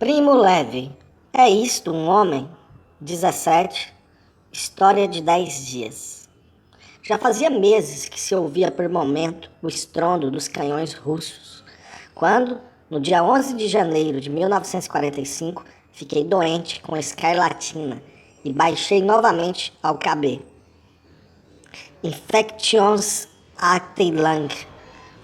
Primo Levi, é isto um homem? 17. História de 10 dias. Já fazia meses que se ouvia por momento o estrondo dos canhões russos, quando, no dia 11 de janeiro de 1945, fiquei doente com escarlatina e baixei novamente ao KB. Infektionsakteilung,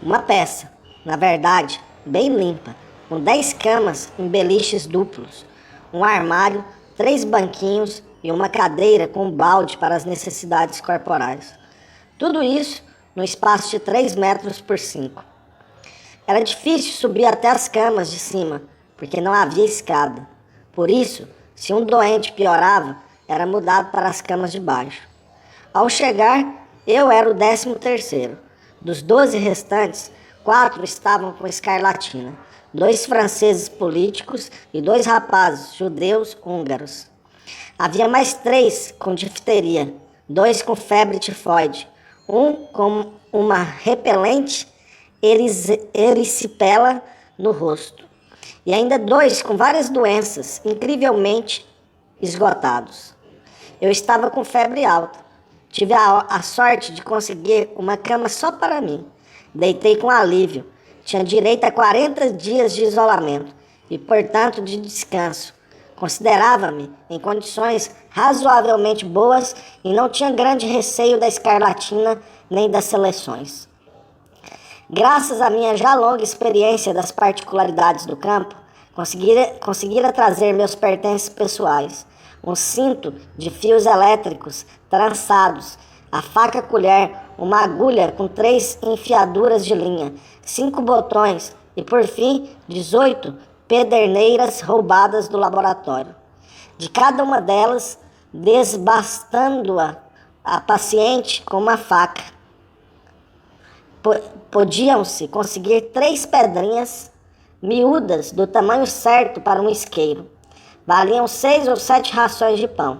uma peça, na verdade, bem limpa, com 10 camas em beliches duplos, um armário, 3 banquinhos e uma cadeira com um balde para as necessidades corporais. Tudo isso no espaço de 3 metros por 5. Era difícil subir até as camas de cima, porque não havia escada. Por isso, se um doente piorava, era mudado para as camas de baixo. Ao chegar, eu era o 13º. Dos 12 restantes, 4 estavam com escarlatina, 2 franceses políticos e 2 rapazes judeus húngaros. Havia mais 3 com difteria, 2 com febre tifoide, um com uma repelente erisipela no rosto, e ainda 2 com várias doenças incrivelmente esgotados. Eu estava com febre alta. Tive a sorte de conseguir uma cama só para mim. Deitei com alívio. Tinha direito a 40 dias de isolamento e, portanto, de descanso. Considerava-me em condições razoavelmente boas e não tinha grande receio da escarlatina nem das seleções. Graças à minha já longa experiência das particularidades do campo, conseguira trazer meus pertences pessoais, um cinto de fios elétricos trançados, a faca colher, uma agulha com 3 enfiaduras de linha, 5 botões e, por fim, 18 pederneiras roubadas do laboratório. De cada uma delas, desbastando-a paciente com uma faca. Podiam-se conseguir 3 pedrinhas miúdas do tamanho certo para um isqueiro. Valiam 6 ou 7 rações de pão.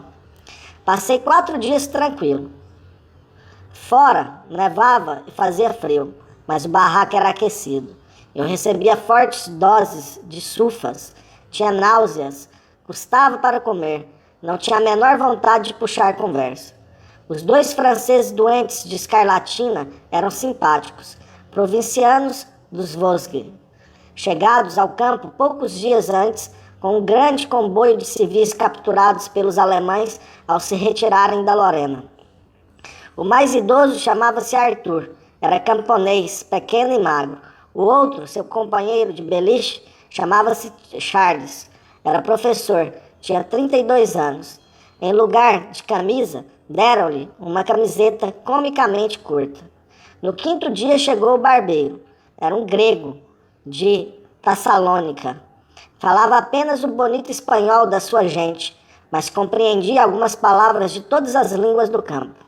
Passei 4 dias tranquilo. Fora, nevava e fazia frio, mas o barraco era aquecido. Eu recebia fortes doses de sulfas, tinha náuseas, custava para comer, não tinha a menor vontade de puxar conversa. Os 2 franceses doentes de escarlatina eram simpáticos, provincianos dos Vosges, chegados ao campo poucos dias antes, com um grande comboio de civis capturados pelos alemães ao se retirarem da Lorena. O mais idoso chamava-se Arthur, era camponês, pequeno e magro. O outro, seu companheiro de beliche, chamava-se Charles, era professor, tinha 32 anos. Em lugar de camisa, deram-lhe uma camiseta comicamente curta. No 5º dia chegou o barbeiro, era um grego de Tessalônica. Falava apenas o bonito espanhol da sua gente, mas compreendia algumas palavras de todas as línguas do campo.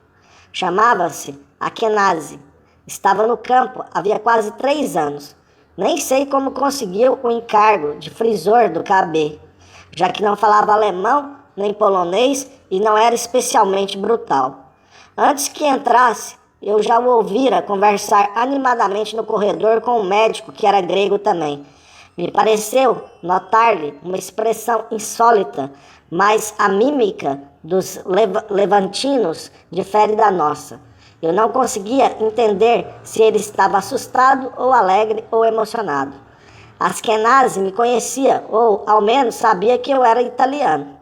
Chamava-se Akenazi. Estava no campo havia quase 3 anos. Nem sei como conseguiu o encargo de frisor do KB, já que não falava alemão nem polonês e não era especialmente brutal. Antes que entrasse, eu já o ouvira conversar animadamente no corredor com um médico que era grego também. Me pareceu notar-lhe uma expressão insólita, mas a mímica dos levantinos difere da nossa. Eu não conseguia entender se ele estava assustado ou alegre ou emocionado. Askenazi me conhecia, ou ao menos sabia que eu era italiano.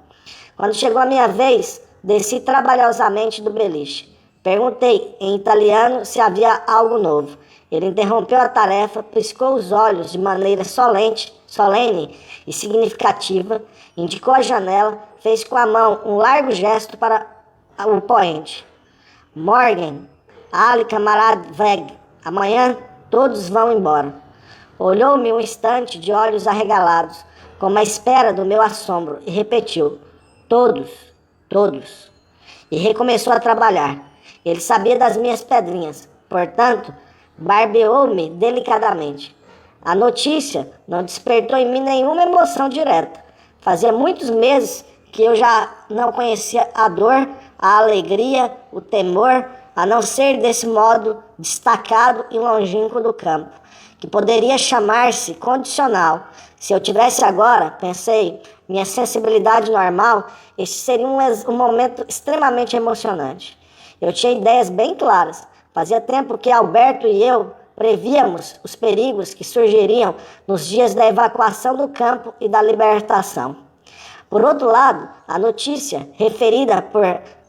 Quando chegou a minha vez, desci trabalhosamente do beliche. Perguntei em italiano se havia algo novo. Ele interrompeu a tarefa, piscou os olhos de maneira solene e significativa, indicou a janela, fez com a mão um largo gesto para o poente. Morgen, Ali camarada Weg, amanhã todos vão embora. Olhou-me um instante de olhos arregalados, como à espera do meu assombro, e repetiu, todos, todos. E recomeçou a trabalhar. Ele sabia das minhas pedrinhas, portanto, barbeou-me delicadamente. A notícia não despertou em mim nenhuma emoção direta. Fazia muitos meses que eu já não conhecia a dor, a alegria, o temor, a não ser desse modo destacado e longínquo do campo, que poderia chamar-se condicional, Se eu tivesse agora, pensei, minha sensibilidade normal, este seria um momento extremamente emocionante. Eu tinha ideias bem claras. Fazia tempo que Alberto e eu prevíamos os perigos que surgiriam nos dias da evacuação do campo e da libertação. Por outro lado, a notícia referida por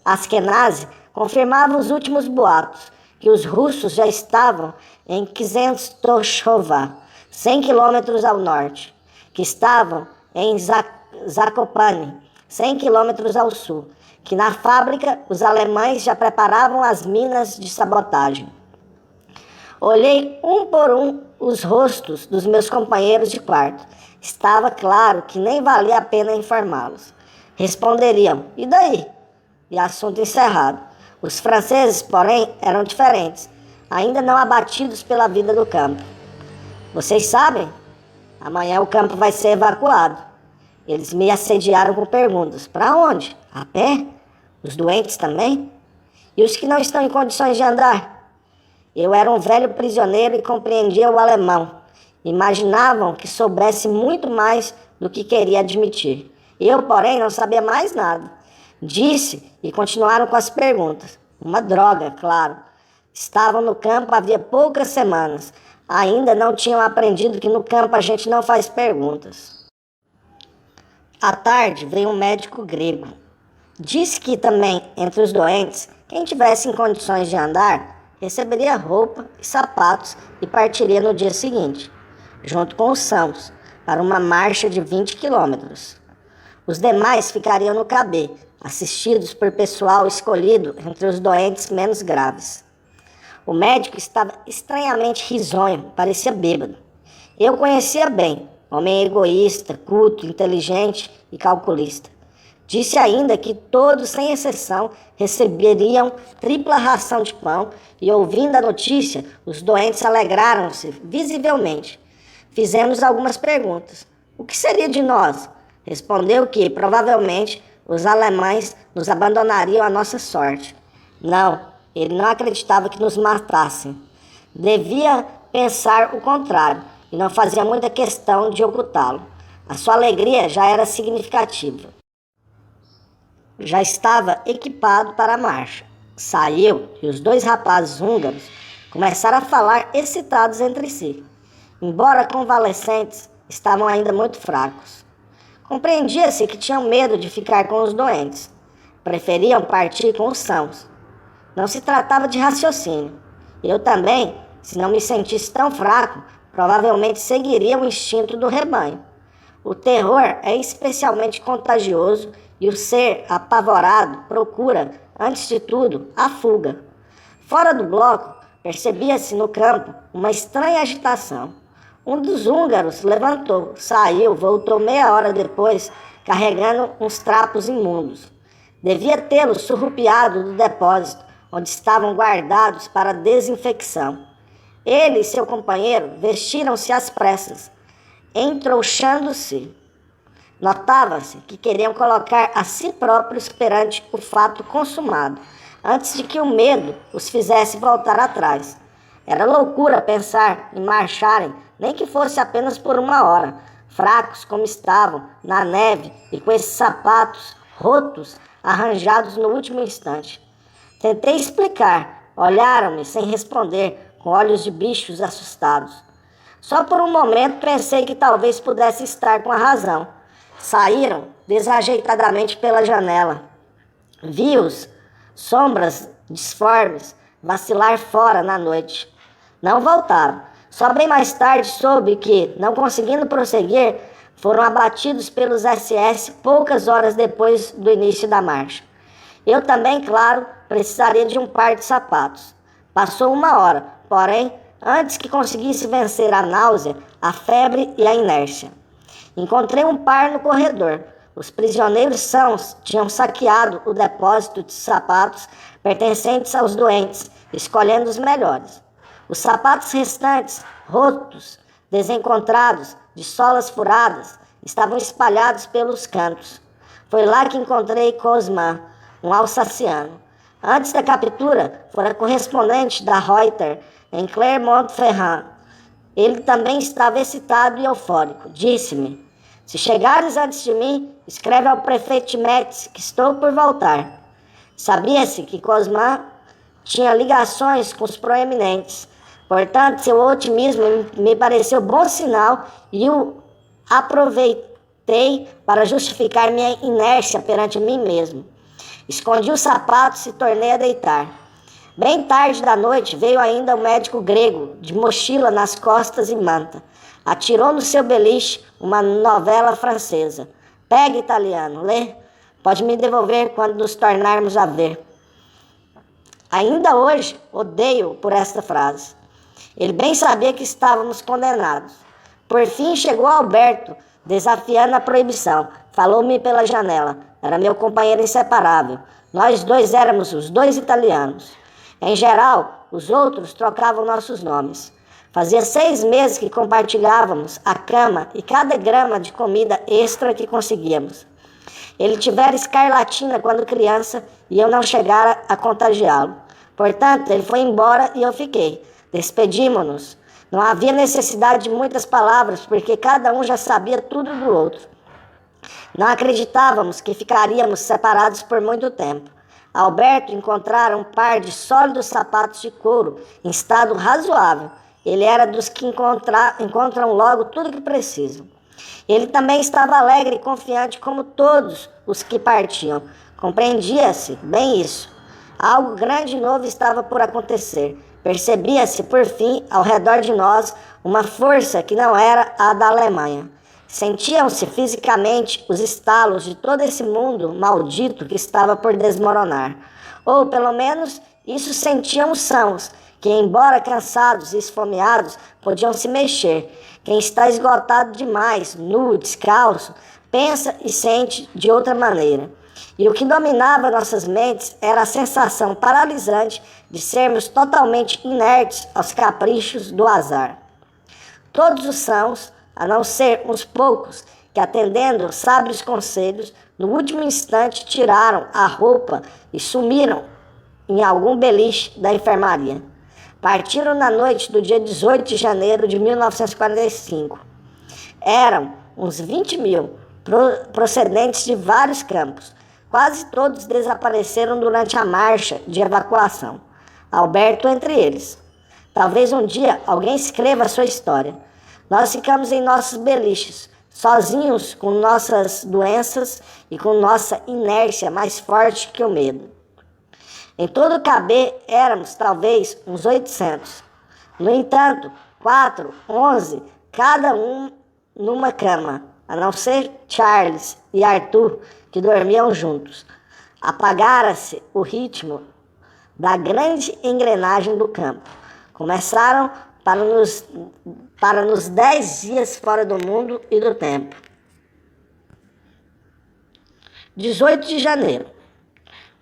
Askenazi confirmava os últimos boatos, que os russos já estavam em Kzenstochova, 100 quilômetros ao norte, que estavam em Zakopane, 100 quilômetros ao sul, que na fábrica os alemães já preparavam as minas de sabotagem. Olhei um por um os rostos dos meus companheiros de quarto. Estava claro que nem valia a pena informá-los. Responderiam, e daí? E assunto encerrado. Os franceses, porém, eram diferentes, ainda não abatidos pela vida do campo. Vocês sabem? Amanhã o campo vai ser evacuado. Eles me assediaram com perguntas. Para onde? A pé? Os doentes também? E os que não estão em condições de andar? Eu era um velho prisioneiro e compreendia o alemão. Imaginavam que soubesse muito mais do que queria admitir. Eu, porém, não sabia mais nada. Disse e continuaram com as perguntas. Uma droga, claro. Estavam no campo havia poucas semanas. Ainda não tinham aprendido que no campo a gente não faz perguntas. À tarde veio um médico grego. Disse que também, entre os doentes, quem tivesse em condições de andar, receberia roupa e sapatos e partiria no dia seguinte, junto com os sãos, para uma marcha de 20 quilômetros. Os demais ficariam no KB, assistidos por pessoal escolhido entre os doentes menos graves. O médico estava estranhamente risonho, parecia bêbado. Eu conhecia bem, homem egoísta, culto, inteligente e calculista. Disse ainda que todos, sem exceção, receberiam tripla ração de pão e, ouvindo a notícia, os doentes alegraram-se visivelmente. Fizemos algumas perguntas. O que seria de nós? Respondeu que, provavelmente, os alemães nos abandonariam à nossa sorte. Não, ele não acreditava que nos matassem. Devia pensar o contrário e não fazia muita questão de ocultá-lo. A sua alegria já era significativa. Já estava equipado para a marcha. Saiu e os dois rapazes húngaros começaram a falar excitados entre si. Embora convalescentes, estavam ainda muito fracos. Compreendia-se que tinham medo de ficar com os doentes. Preferiam partir com os sãos. Não se tratava de raciocínio. Eu também, se não me sentisse tão fraco, provavelmente seguiria o instinto do rebanho. O terror é especialmente contagioso e o ser apavorado procura, antes de tudo, a fuga. Fora do bloco, percebia-se no campo uma estranha agitação. Um dos húngaros levantou, saiu, voltou meia hora depois, carregando uns trapos imundos. Devia tê-los surrupiado do depósito, onde estavam guardados para desinfecção. Ele e seu companheiro vestiram-se às pressas, entrouxando-se. Notava-se que queriam colocar a si próprios perante o fato consumado, antes de que o medo os fizesse voltar atrás. Era loucura pensar em marcharem, nem que fosse apenas por uma hora, fracos como estavam, na neve e com esses sapatos rotos, arranjados no último instante. Tentei explicar, olharam-me sem responder, com olhos de bichos assustados. Só por um momento pensei que talvez pudesse estar com a razão. Saíram desajeitadamente pela janela. Vi-os, sombras disformes, vacilar fora na noite. Não voltaram. Só bem mais tarde soube que, não conseguindo prosseguir, foram abatidos pelos SS poucas horas depois do início da marcha. Eu também, claro, precisaria de um par de sapatos. Passou uma hora, porém, antes que conseguisse vencer a náusea, a febre e a inércia. Encontrei um par no corredor. Os prisioneiros sãos tinham saqueado o depósito de sapatos pertencentes aos doentes, escolhendo os melhores. Os sapatos restantes, rotos, desencontrados, de solas furadas, estavam espalhados pelos cantos. Foi lá que encontrei Cosma, um alsaciano. Antes da captura, fora correspondente da Reuters em Clermont-Ferrand. Ele também estava excitado e eufórico. Disse-me: se chegares antes de mim, escreve ao prefeito de Metz que estou por voltar. Sabia-se que Cosman tinha ligações com os proeminentes. Portanto, seu otimismo me pareceu bom sinal e o aproveitei para justificar minha inércia perante mim mesmo. Escondi os sapatos e tornei a deitar. Bem tarde da noite veio ainda o médico grego, de mochila nas costas e manta. Atirou no seu beliche uma novela francesa. Pega, italiano, lê. Pode me devolver quando nos tornarmos a ver. Ainda hoje odeio por esta frase. Ele bem sabia que estávamos condenados. Por fim chegou Alberto, desafiando a proibição. Falou-me pela janela. Era meu companheiro inseparável. Nós dois éramos os dois italianos. Em geral, os outros trocavam nossos nomes. Fazia 6 meses que compartilhávamos a cama e cada grama de comida extra que conseguíamos. Ele tivera escarlatina quando criança e eu não chegara a contagiá-lo. Portanto, ele foi embora e eu fiquei. Despedimos-nos. Não havia necessidade de muitas palavras, porque cada um já sabia tudo do outro. Não acreditávamos que ficaríamos separados por muito tempo. Alberto encontrara um par de sólidos sapatos de couro, em estado razoável. Ele era dos que encontram logo tudo que precisam. Ele também estava alegre e confiante como todos os que partiam. Compreendia-se bem isso. Algo grande e novo estava por acontecer. Percebia-se, por fim, ao redor de nós, uma força que não era a da Alemanha. Sentiam-se fisicamente os estalos de todo esse mundo maldito que estava por desmoronar. Ou, pelo menos, isso sentiam os sãos, que, embora cansados e esfomeados, podiam se mexer. Quem está esgotado demais, nu, descalço, pensa e sente de outra maneira. E o que dominava nossas mentes era a sensação paralisante de sermos totalmente inertes aos caprichos do azar. Todos os sãos, a não ser uns poucos, que atendendo sábios conselhos, no último instante tiraram a roupa e sumiram em algum beliche da enfermaria. Partiram na noite do dia 18 de janeiro de 1945. Eram uns 20.000, procedentes de vários campos. Quase todos desapareceram durante a marcha de evacuação. Alberto entre eles. Talvez um dia alguém escreva a sua história. Nós ficamos em nossos beliches, sozinhos com nossas doenças e com nossa inércia mais forte que o medo. Em todo o Cabé éramos talvez uns 800. No entanto, 4, 11, cada um numa cama, a não ser Charles e Arthur, que dormiam juntos. Apagara-se o ritmo da grande engrenagem do campo. Começaram para nos 10 dias fora do mundo e do tempo. 18 de janeiro.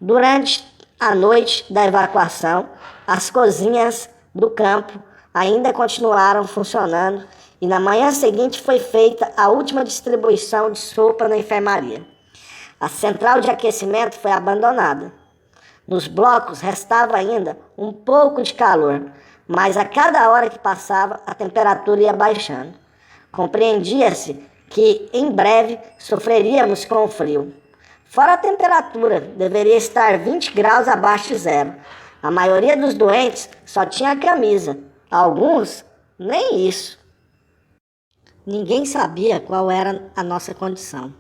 Durante a noite da evacuação, as cozinhas do campo ainda continuaram funcionando e na manhã seguinte foi feita a última distribuição de sopa na enfermaria. A central de aquecimento foi abandonada. Nos blocos restava ainda um pouco de calor, mas a cada hora que passava a temperatura ia baixando. Compreendia-se que em breve sofreríamos com o frio. Fora a temperatura, deveria estar 20 graus abaixo de zero. A maioria dos doentes só tinha camisa. Alguns, nem isso. Ninguém sabia qual era a nossa condição.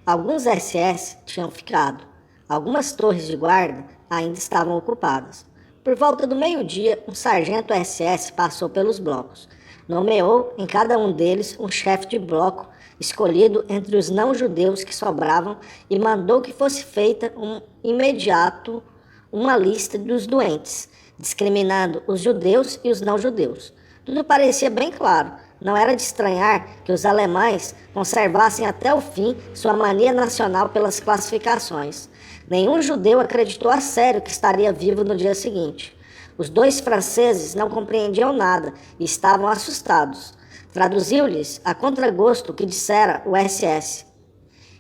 Alguns SS tinham ficado. Algumas torres de guarda ainda estavam ocupadas. Por volta do meio-dia, um sargento SS passou pelos blocos. Nomeou em cada um deles um chefe de bloco escolhido entre os não-judeus que sobravam e mandou que fosse feita imediato uma lista dos doentes, discriminando os judeus e os não-judeus. Tudo parecia bem claro. Não era de estranhar que os alemães conservassem até o fim sua mania nacional pelas classificações. Nenhum judeu acreditou a sério que estaria vivo no dia seguinte. Os 2 franceses não compreendiam nada e estavam assustados. Traduziu-lhes a contragosto o que dissera o SS.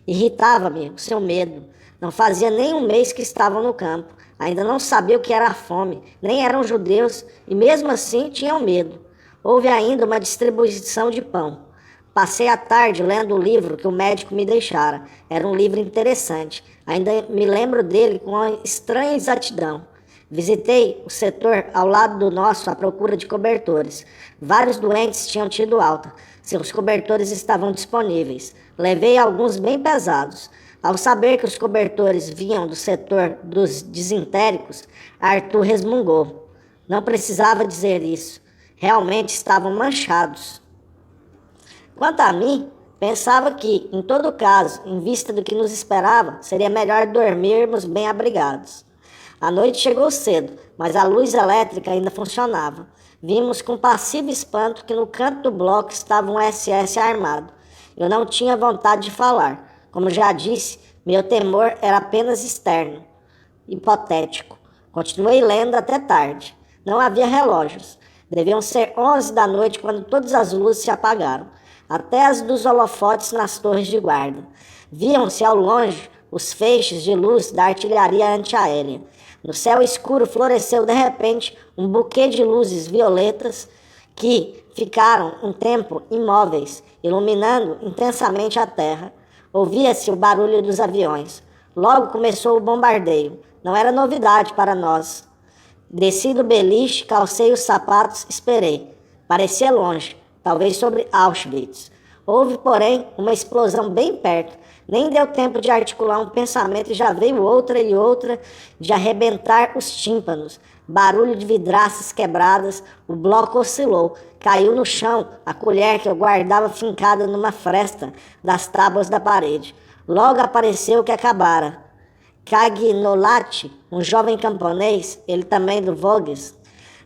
Irritava-me o seu medo. Não fazia nem um mês que estavam no campo. Ainda não sabiam o que era a fome, nem eram judeus, e mesmo assim tinham medo. Houve ainda uma distribuição de pão. Passei a tarde lendo o livro que o médico me deixara. Era um livro interessante. Ainda me lembro dele com uma estranha exatidão. Visitei o setor ao lado do nosso à procura de cobertores. Vários doentes tinham tido alta. Seus cobertores estavam disponíveis. Levei alguns bem pesados. Ao saber que os cobertores vinham do setor dos disentéricos, Arthur resmungou. Não precisava dizer isso. Realmente estavam manchados. Quanto a mim, pensava que, em todo caso, em vista do que nos esperava, seria melhor dormirmos bem abrigados. A noite chegou cedo, mas a luz elétrica ainda funcionava. Vimos com passivo espanto que no canto do bloco estava um SS armado. Eu não tinha vontade de falar. Como já disse, meu temor era apenas externo, hipotético. Continuei lendo até tarde. Não havia relógios. Deviam ser 11 da noite quando todas as luzes se apagaram, até as dos holofotes nas torres de guarda. Viam-se ao longe os feixes de luz da artilharia antiaérea. No céu escuro floresceu de repente um buquê de luzes violetas que ficaram um tempo imóveis, iluminando intensamente a terra. Ouvia-se o barulho dos aviões. Logo começou o bombardeio. Não era novidade para nós. Desci do beliche, calcei os sapatos, esperei. Parecia longe, talvez sobre Auschwitz. Houve, porém, uma explosão bem perto. Nem deu tempo de articular um pensamento e já veio outra e outra de arrebentar os tímpanos. Barulho de vidraças quebradas, o bloco oscilou. Caiu no chão a colher que eu guardava fincada numa fresta das tábuas da parede. Logo apareceu o que acabara. Cagnolati, um jovem camponês, ele também do Voges,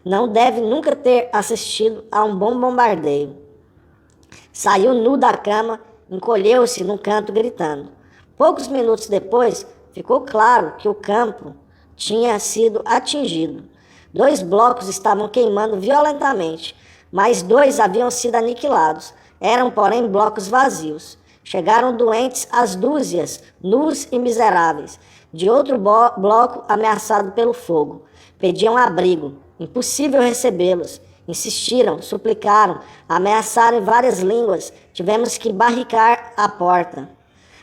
não deve nunca ter assistido a um bom bombardeio. Saiu nu da cama, encolheu-se num canto gritando. Poucos minutos depois, ficou claro que o campo tinha sido atingido. 2 blocos estavam queimando violentamente, mas 2 haviam sido aniquilados. Eram, porém, blocos vazios. Chegaram doentes às dúzias, nus e miseráveis, de outro bloco ameaçado pelo fogo. Pediam abrigo. Impossível recebê-los. Insistiram, suplicaram, ameaçaram em várias línguas. Tivemos que barricar a porta.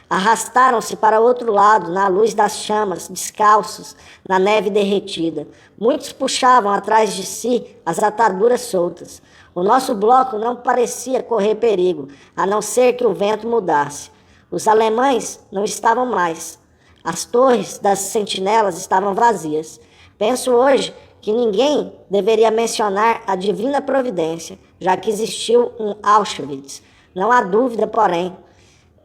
Arrastaram-se para o outro lado, na luz das chamas, descalços, na neve derretida. Muitos puxavam atrás de si as ataduras soltas. O nosso bloco não parecia correr perigo, a não ser que o vento mudasse. Os alemães não estavam mais. As torres das sentinelas estavam vazias. Penso hoje que ninguém deveria mencionar a divina providência, já que existiu um Auschwitz. Não há dúvida, porém,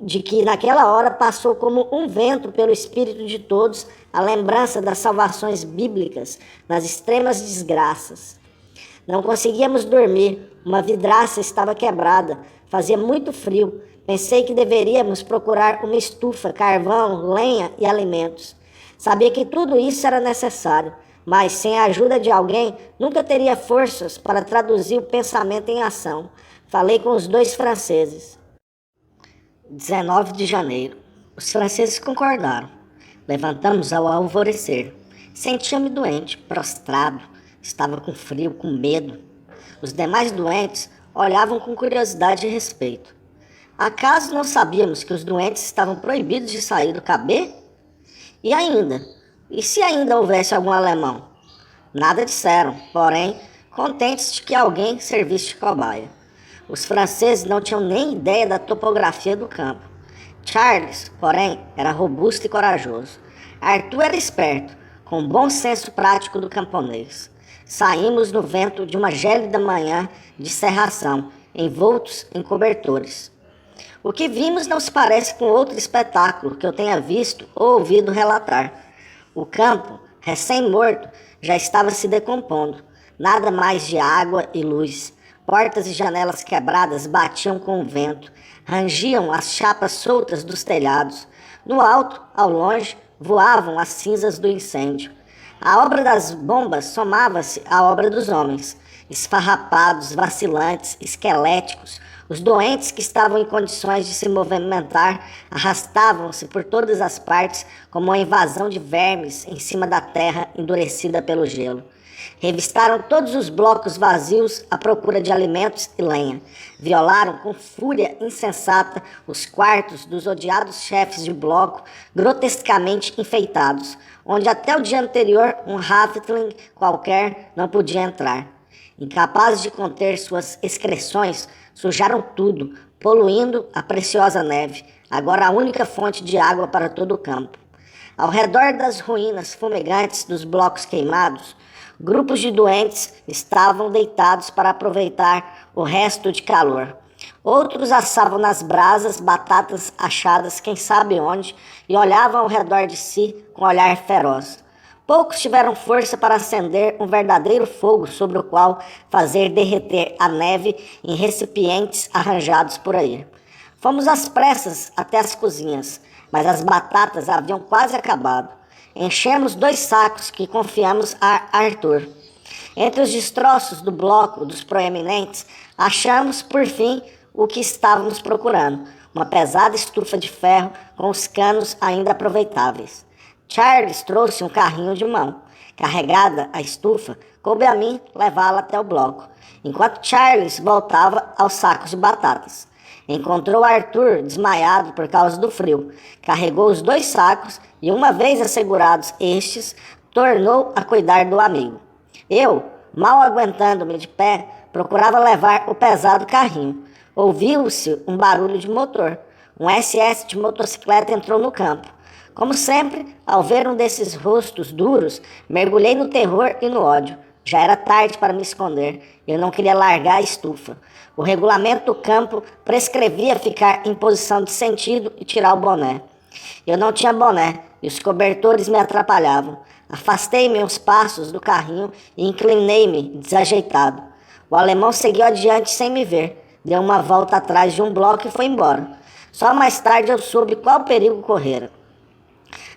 de que naquela hora passou como um vento pelo espírito de todos a lembrança das salvações bíblicas nas extremas desgraças. Não conseguíamos dormir, uma vidraça estava quebrada, fazia muito frio. Pensei que deveríamos procurar uma estufa, carvão, lenha e alimentos. Sabia que tudo isso era necessário, mas sem a ajuda de alguém nunca teria forças para traduzir o pensamento em ação. Falei com os 2 franceses. 19 de janeiro. Os franceses concordaram. Levantamos ao alvorecer. Sentia-me doente, prostrado. Estava com frio, com medo. Os demais doentes olhavam com curiosidade e respeito. Acaso não sabíamos que os doentes estavam proibidos de sair do KB? E ainda? E se ainda houvesse algum alemão? Nada disseram, porém, contentes de que alguém servisse de cobaia. Os franceses não tinham nem ideia da topografia do campo. Charles, porém, era robusto e corajoso. Arthur era esperto, com o bom senso prático do camponês. Saímos no vento de uma gélida manhã de cerração, envoltos em cobertores. O que vimos não se parece com outro espetáculo que eu tenha visto ou ouvido relatar. O campo, recém-morto, já estava se decompondo. Nada mais de água e luz. Portas e janelas quebradas batiam com o vento. Rangiam as chapas soltas dos telhados. No alto, ao longe, voavam as cinzas do incêndio. A obra das bombas somava-se à obra dos homens. Esfarrapados, vacilantes, esqueléticos, os doentes que estavam em condições de se movimentar arrastavam-se por todas as partes como uma invasão de vermes em cima da terra endurecida pelo gelo. Revistaram todos os blocos vazios à procura de alimentos e lenha. Violaram com fúria insensata os quartos dos odiados chefes de bloco, grotescamente enfeitados, onde até o dia anterior um halfling qualquer não podia entrar. Incapazes de conter suas excreções, sujaram tudo, poluindo a preciosa neve, agora a única fonte de água para todo o campo. Ao redor das ruínas fumegantes dos blocos queimados, grupos de doentes estavam deitados para aproveitar o resto de calor. Outros assavam nas brasas batatas achadas quem sabe onde e olhavam ao redor de si com olhar feroz. Poucos tiveram força para acender um verdadeiro fogo sobre o qual fazer derreter a neve em recipientes arranjados por aí. Fomos às pressas até as cozinhas, mas as batatas haviam quase acabado. Enchemos 2 sacos que confiamos a Arthur. Entre os destroços do bloco dos proeminentes, achamos, por fim, o que estávamos procurando, uma pesada estufa de ferro com os canos ainda aproveitáveis. Charles trouxe um carrinho de mão. Carregada a estufa, coube a mim levá-la até o bloco, enquanto Charles voltava aos sacos de batatas. Encontrou Arthur desmaiado por causa do frio. Carregou os 2 sacos e, uma vez assegurados estes, tornou a cuidar do amigo. Eu, mal aguentando-me de pé, procurava levar o pesado carrinho. Ouviu-se um barulho de motor. Um SS de motocicleta entrou no campo. Como sempre, ao ver um desses rostos duros, mergulhei no terror e no ódio. Já era tarde para me esconder. Eu não queria largar a estufa. O regulamento do campo prescrevia ficar em posição de sentido e tirar o boné. Eu não tinha boné e os cobertores me atrapalhavam. Afastei-me uns passos do carrinho e inclinei-me desajeitado. O alemão seguiu adiante sem me ver. Deu uma volta atrás de um bloco e foi embora. Só mais tarde eu soube qual perigo correra.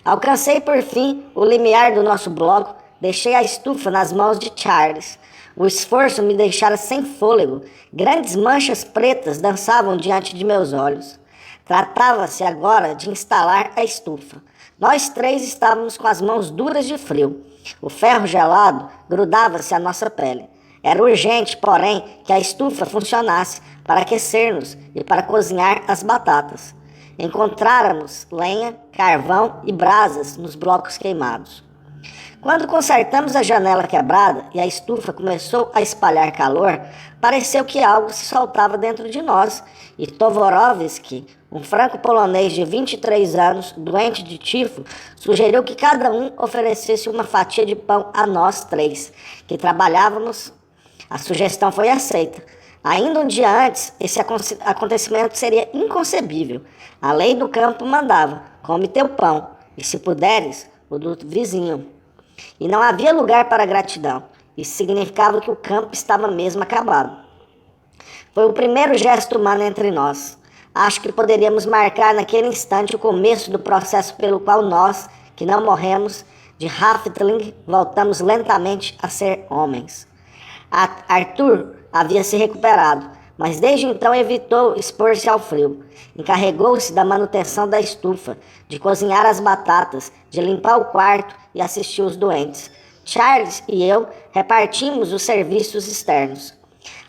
Alcancei por fim o limiar do nosso bloco. Deixei a estufa nas mãos de Charles. O esforço me deixara sem fôlego. Grandes manchas pretas dançavam diante de meus olhos. Tratava-se agora de instalar a estufa. Nós 3 estávamos com as mãos duras de frio. O ferro gelado grudava-se à nossa pele. Era urgente, porém, que a estufa funcionasse para aquecer-nos e para cozinhar as batatas. Encontráramos lenha, carvão e brasas nos blocos queimados. Quando consertamos a janela quebrada e a estufa começou a espalhar calor, pareceu que algo se soltava dentro de nós, e Tovorovsky, um franco-polonês de 23 anos, doente de tifo, sugeriu que cada um oferecesse uma fatia de pão a nós 3, que trabalhávamos. A sugestão foi aceita. Ainda um dia antes, esse acontecimento seria inconcebível. A lei do campo mandava: come teu pão, e se puderes, o do vizinho. E não havia lugar para gratidão. Isso significava que o campo estava mesmo acabado. Foi o primeiro gesto humano entre nós. Acho que poderíamos marcar naquele instante o começo do processo pelo qual nós, que não morremos, de halfling, voltamos lentamente a ser homens. Arthur havia se recuperado, mas desde então evitou expor-se ao frio. Encarregou-se da manutenção da estufa, de cozinhar as batatas, de limpar o quarto e assistir os doentes. Charles e eu repartimos os serviços externos.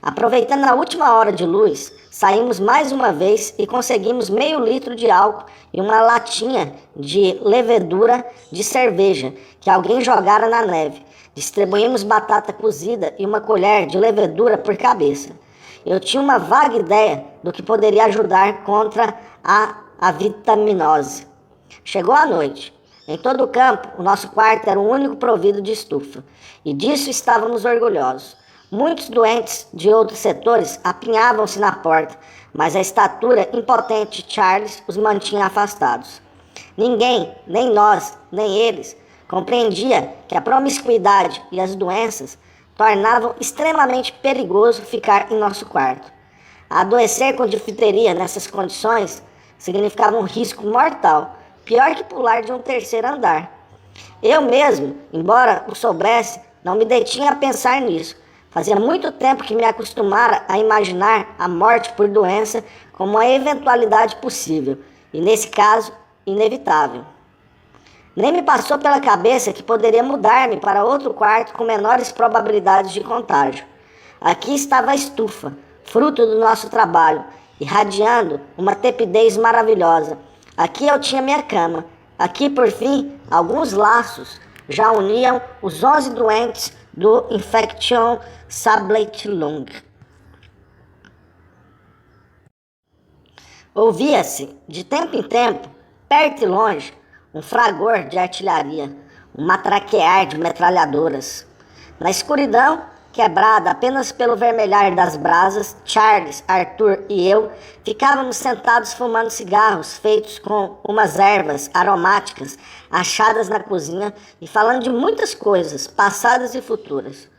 Aproveitando a última hora de luz, saímos mais uma vez e conseguimos meio litro de álcool e uma latinha de levedura de cerveja que alguém jogara na neve. Distribuímos batata cozida e uma colher de levedura por cabeça. Eu tinha uma vaga ideia do que poderia ajudar contra a vitaminose. Chegou a noite. Em todo o campo, o nosso quarto era o único provido de estufa, e disso estávamos orgulhosos. Muitos doentes de outros setores apinhavam-se na porta, mas a estatura impotente de Charles os mantinha afastados. Ninguém, nem nós, nem eles, compreendia que a promiscuidade e as doenças tornavam extremamente perigoso ficar em nosso quarto. Adoecer com difteria nessas condições significava um risco mortal, pior que pular de um 3º andar. Eu mesmo, embora o soubesse, não me detinha a pensar nisso. Fazia muito tempo que me acostumara a imaginar a morte por doença como uma eventualidade possível, e nesse caso, inevitável. Nem me passou pela cabeça que poderia mudar-me para outro quarto com menores probabilidades de contágio. Aqui estava a estufa, fruto do nosso trabalho, irradiando uma tepidez maravilhosa. Aqui eu tinha minha cama. Aqui, por fim, alguns laços já uniam os 11 doentes do Infection Sablett-Lung. Ouvia-se, de tempo em tempo, perto e longe, um fragor de artilharia, um matraquear de metralhadoras. Na escuridão, quebrada apenas pelo vermelhar das brasas, Charles, Arthur e eu ficávamos sentados fumando cigarros feitos com umas ervas aromáticas achadas na cozinha e falando de muitas coisas, passadas e futuras.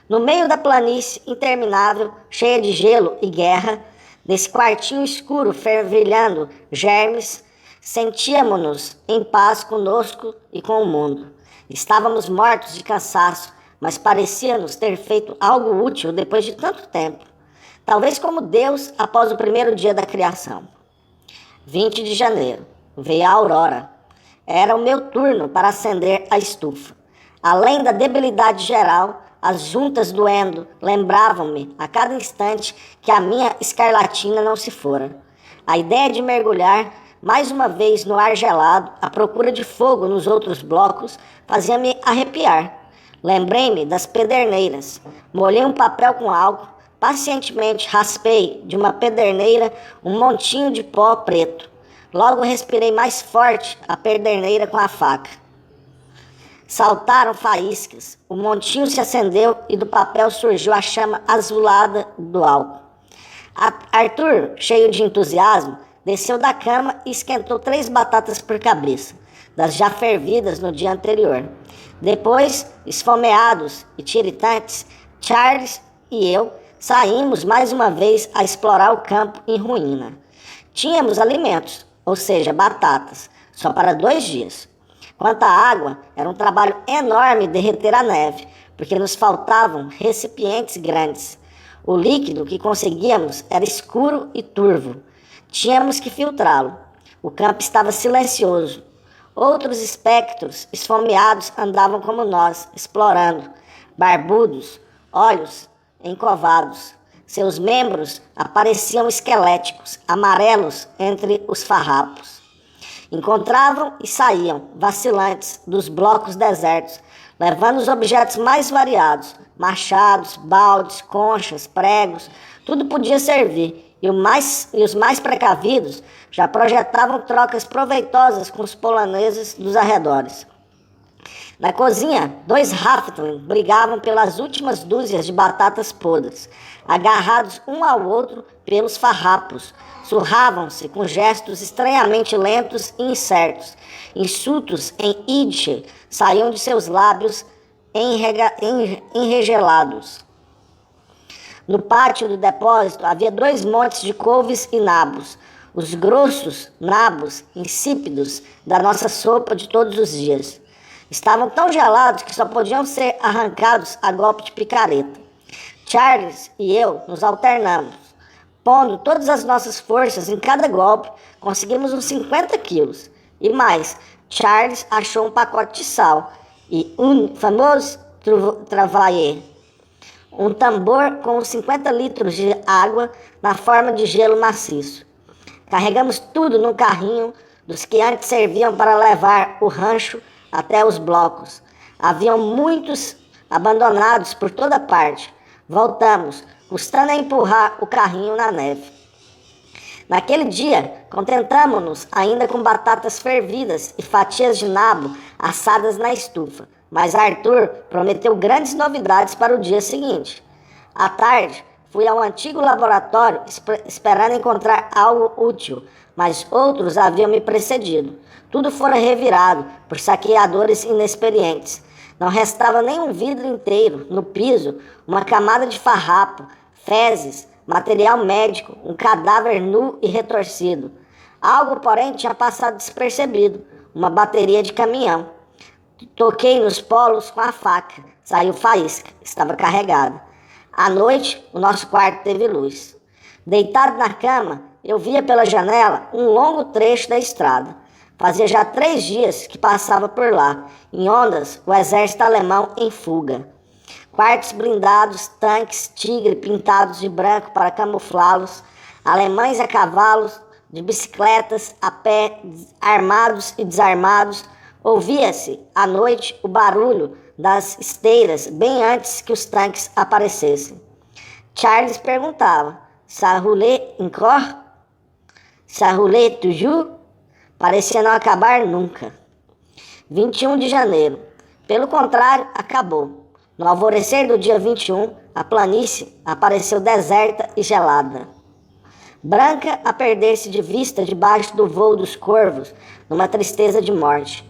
No meio da planície interminável, cheia de gelo e guerra, nesse quartinho escuro fervilhando germes, sentíamos-nos em paz conosco e com o mundo. Estávamos mortos de cansaço, mas parecia-nos ter feito algo útil depois de tanto tempo. Talvez como Deus após o primeiro dia da criação. 20 de janeiro. Veio a aurora. Era o meu turno para acender a estufa. Além da debilidade geral, as juntas doendo lembravam-me a cada instante que a minha escarlatina não se fora. A ideia de mergulhar mais uma vez no ar gelado, à procura de fogo nos outros blocos, fazia-me arrepiar. Lembrei-me das pederneiras. Molhei um papel com álcool, pacientemente raspei de uma pederneira um montinho de pó preto. Logo respirei mais forte a pederneira com a faca. Saltaram faíscas, o montinho se acendeu e do papel surgiu a chama azulada do álcool. Arthur, cheio de entusiasmo, desceu da cama e esquentou 3 batatas por cabeça, das já fervidas no dia anterior. Depois, esfomeados e tiritantes, Charles e eu saímos mais uma vez a explorar o campo em ruína. Tínhamos alimentos, ou seja, batatas, só para 2 dias. Quanto à água, era um trabalho enorme derreter a neve, porque nos faltavam recipientes grandes. O líquido que conseguíamos era escuro e turvo. Tínhamos que filtrá-lo. O campo estava silencioso. Outros espectros esfomeados andavam como nós, explorando, barbudos, olhos encovados. Seus membros apareciam esqueléticos, amarelos entre os farrapos. Encontravam e saíam, vacilantes, dos blocos desertos, levando os objetos mais variados, machados, baldes, conchas, pregos, tudo podia servir, e os mais precavidos já projetavam trocas proveitosas com os poloneses dos arredores. Na cozinha, 2 Halfling brigavam pelas últimas dúzias de batatas podres, agarrados um ao outro pelos farrapos, surravam-se com gestos estranhamente lentos e incertos. Insultos em Yiddish saíam de seus lábios enregelados. No pátio do depósito havia 2 montes de couves e nabos, os grossos nabos insípidos da nossa sopa de todos os dias. Estavam tão gelados que só podiam ser arrancados a golpe de picareta. Charles e eu nos alternamos. Pondo todas as nossas forças em cada golpe, conseguimos uns 50 quilos. E mais, Charles achou um pacote de sal e um famoso travailler, um tambor com 50 litros de água na forma de gelo maciço. Carregamos tudo num carrinho dos que antes serviam para levar o rancho até os blocos. Haviam muitos abandonados por toda parte. Voltamos, custando a empurrar o carrinho na neve. Naquele dia, contentamo-nos ainda com batatas fervidas e fatias de nabo assadas na estufa, mas Arthur prometeu grandes novidades para o dia seguinte. À tarde, fui ao antigo laboratório esperando encontrar algo útil, mas outros haviam me precedido. Tudo fora revirado por saqueadores inexperientes. Não restava nem um vidro inteiro, no piso, uma camada de farrapo, fezes, material médico, um cadáver nu e retorcido. Algo, porém, tinha passado despercebido, uma bateria de caminhão. Toquei nos polos com a faca, saiu faísca, estava carregada. À noite, o nosso quarto teve luz. Deitado na cama, eu via pela janela um longo trecho da estrada. Fazia já 3 dias que passava por lá, em ondas, o exército alemão em fuga. Quartos blindados, tanques, tigre pintados de branco para camuflá-los, alemães a cavalos, de bicicletas, a pé, armados e desarmados. Ouvia-se, à noite, o barulho das esteiras bem antes que os tanques aparecessem. Charles perguntava, "Ça roule encore? Ça roule toujours?" Parecia não acabar nunca. 21 de janeiro. Pelo contrário, acabou. No alvorecer do dia 21, a planície apareceu deserta e gelada. Branca a perder-se de vista debaixo do vôo dos corvos, numa tristeza de morte.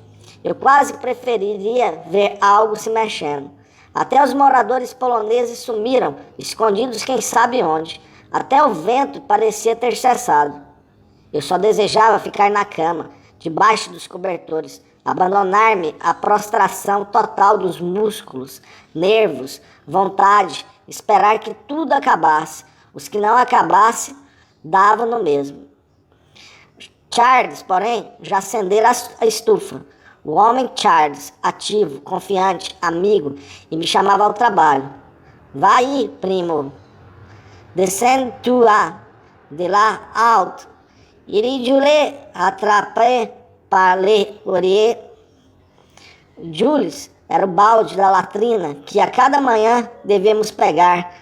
Eu quase preferiria ver algo se mexendo. Até os moradores poloneses sumiram, escondidos quem sabe onde. Até o vento parecia ter cessado. Eu só desejava ficar na cama, debaixo dos cobertores, abandonar-me à prostração total dos músculos, nervos, vontade, esperar que tudo acabasse. Os que não acabasse, dava no mesmo. Charles, porém, já acendera a estufa. O homem Charles, ativo, confiante, amigo, e me chamava ao trabalho. Vai aí, primo. Descends-toi de là out. Iridule attrapé par les oreilles. Jules era o balde da latrina que a cada manhã devemos pegar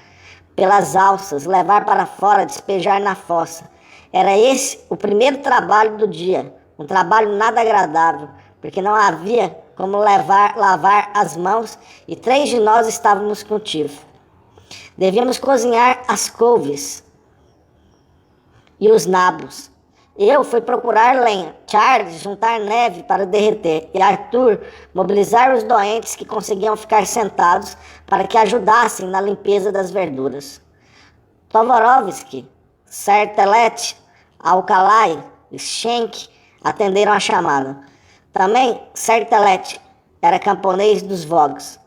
pelas alças, levar para fora, despejar na fossa. Era esse o primeiro trabalho do dia, um trabalho nada agradável, porque não havia como lavar as mãos e 3 de nós estávamos com tifo. Devíamos cozinhar as couves e os nabos. Eu fui procurar lenha, Charles juntar neve para derreter e Arthur mobilizar os doentes que conseguiam ficar sentados para que ajudassem na limpeza das verduras. Tovarovsky, Sertelet, Alcalai e Schenck atenderam a chamada. Também Sertelet era camponês dos Vogs.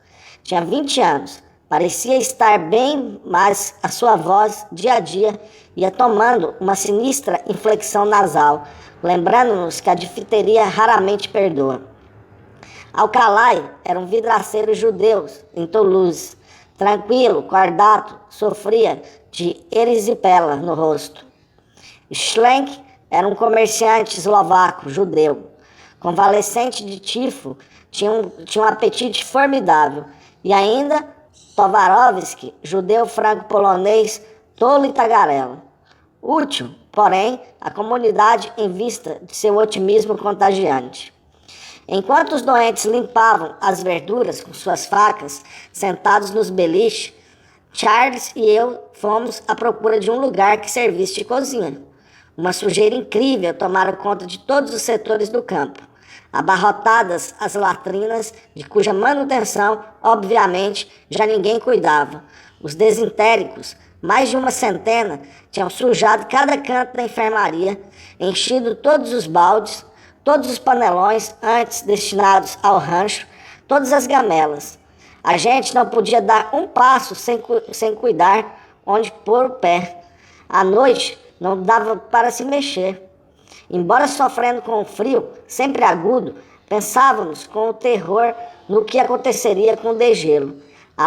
Tinha 20 anos, parecia estar bem, mas a sua voz, dia a dia, ia tomando uma sinistra inflexão nasal, lembrando-nos que a difteria raramente perdoa. Alcalai era um vidraceiro judeu em Toulouse. Tranquilo, cordato, sofria de erisipela no rosto. Schlenk era um comerciante eslovaco, judeu. Convalescente de tifo, tinha um apetite formidável. E ainda Tovarovsky, judeu franco-polonês, tolo e tagarela. Útil, porém, à comunidade em vista de seu otimismo contagiante. Enquanto os doentes limpavam as verduras com suas facas, sentados nos beliches, Charles e eu fomos à procura de um lugar que servisse de cozinha. Uma sujeira incrível tomara conta de todos os setores do campo, abarrotadas as latrinas, de cuja manutenção, obviamente, já ninguém cuidava. Os desintéricos, mais de 100, tinham sujado cada canto da enfermaria, enchido todos os baldes, todos os panelões antes destinados ao rancho, todas as gamelas. A gente não podia dar um passo sem cuidar onde pôr o pé. À noite não dava para se mexer. Embora sofrendo com o frio, sempre agudo, pensávamos com o terror no que aconteceria com o degelo. O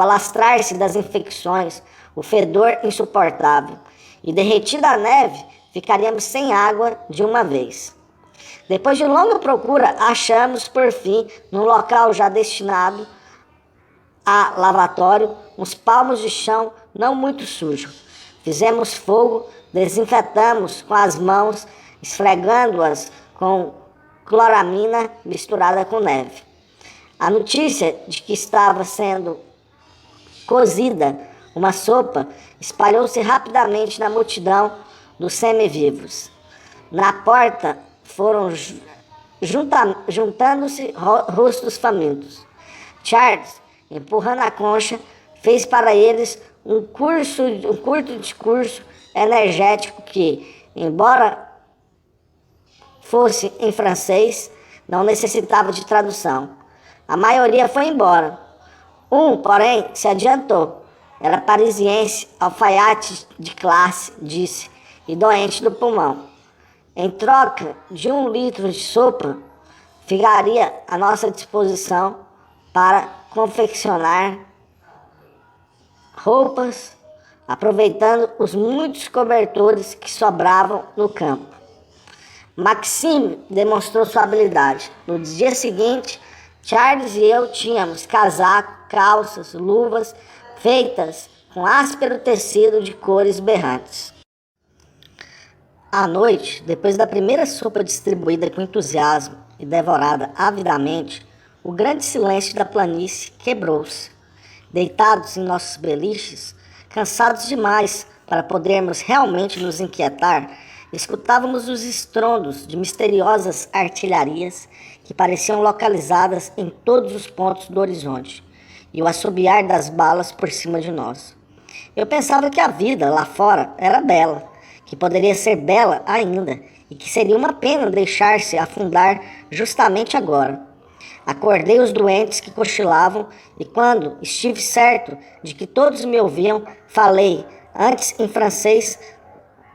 alastrar-se das infecções, o fedor insuportável. E derretida a neve, ficaríamos sem água de uma vez. Depois de longa procura, achamos, por fim, num local já destinado a lavatório, uns palmos de chão não muito sujo. Fizemos fogo, desinfetamos com as mãos, esfregando-as com cloramina misturada com neve. A notícia de que estava sendo cozida uma sopa espalhou-se rapidamente na multidão dos semivivos. Na porta foram juntando-se rostos famintos. Charles, empurrando a concha, fez para eles um curto discurso energético que, embora fosse em francês, não necessitava de tradução. A maioria foi embora. Um, porém, se adiantou. Era parisiense, alfaiate de classe, disse, e doente do pulmão. Em troca de 1 litro de sopa, ficaria à nossa disposição para confeccionar roupas, aproveitando os muitos cobertores que sobravam no campo. Maxime demonstrou sua habilidade. No dia seguinte, Charles e eu tínhamos casaco, calças, luvas feitas com áspero tecido de cores berrantes. À noite, depois da primeira sopa distribuída com entusiasmo e devorada avidamente, o grande silêncio da planície quebrou-se. Deitados em nossos beliches, cansados demais para podermos realmente nos inquietar, escutávamos os estrondos de misteriosas artilharias que pareciam localizadas em todos os pontos do horizonte e o assobiar das balas por cima de nós. Eu pensava que a vida lá fora era bela, que poderia ser bela ainda e que seria uma pena deixar-se afundar justamente agora. Acordei os doentes que cochilavam e quando estive certo de que todos me ouviam, falei, antes em francês,